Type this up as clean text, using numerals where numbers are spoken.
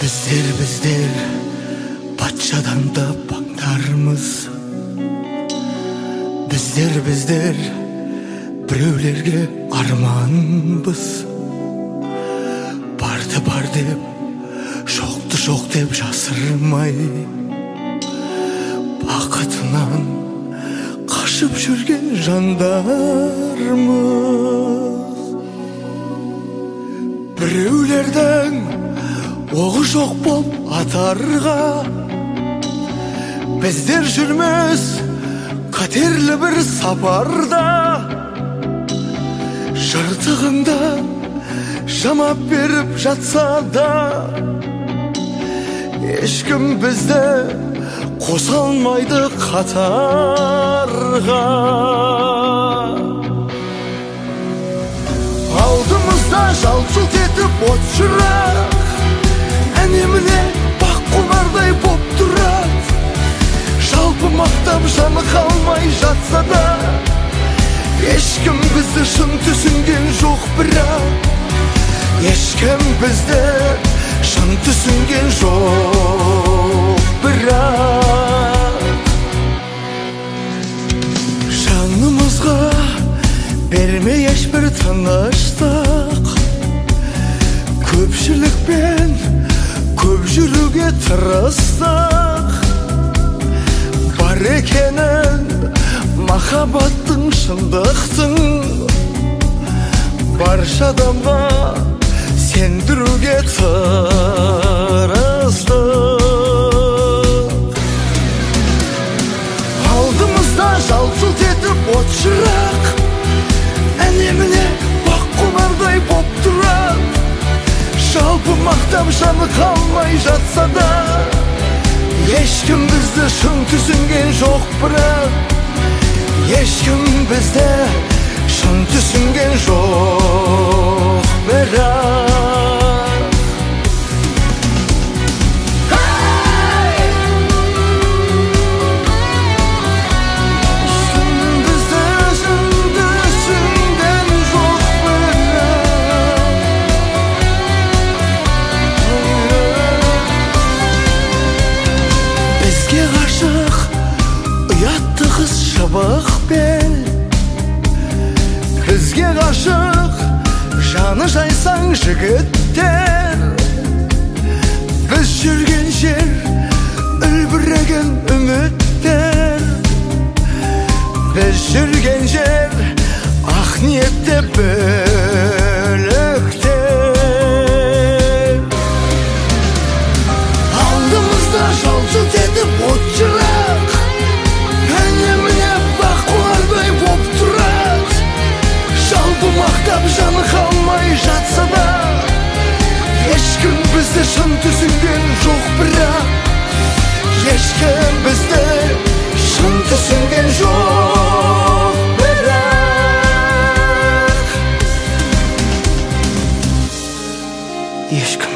Bizler Patçadan da baktarmız. Bizler Birovlerge armanbız. Bar dep, şok dep jasırmay, bakıtынан kaşıp жүрген жандармыз. Birovlerden oğu жоқ boп атарға, bizler жүрміз қатерлі бір сапарда. Жыртығында жамап беріп жатса да, ешкім бізді қоса алмайды қатарға. Алдымызда жалт-жұлт етіп от шырақ, әне-міне бақ қонардай боп тұрады. Жалпы мақтап жаны қалмай жатса да, ешкім бізді шын түсінген жоқ бірақ. Ешкім бізді шын түсінген жоқ бірақ. Жанымызға бермей ешбір тыныштық, көпшілікпен көп жүруге тырыстық. Бар екенін махаббаттың, шындықтың, барша адамға сендіруге тырыстық. Алдымызда жалт-жұлт етіп от шырақ, әне-міне бақ қонардай боп тұрады. Жалпы мақтап жаны қалмай жатса да, ешкім бізді шын түсінген жоқ бірақ. Ешкім бізді шын түсінген жоқ бірақ. Шыбық бел, бізге ғашық жаны жайсаң жігіттер. Біз жүрген жер үлбіреген үміттер. Біз жүрген жер ақ ниетте бөліктер. Алдымызда жалт-жұлт етіп от шырақ, мақтап жаны қалмай жатса да, ешкім бізді шын түсінген жоқ бірақ. Ешкім бізді шын түсінген жоқ бірақ. Ешкім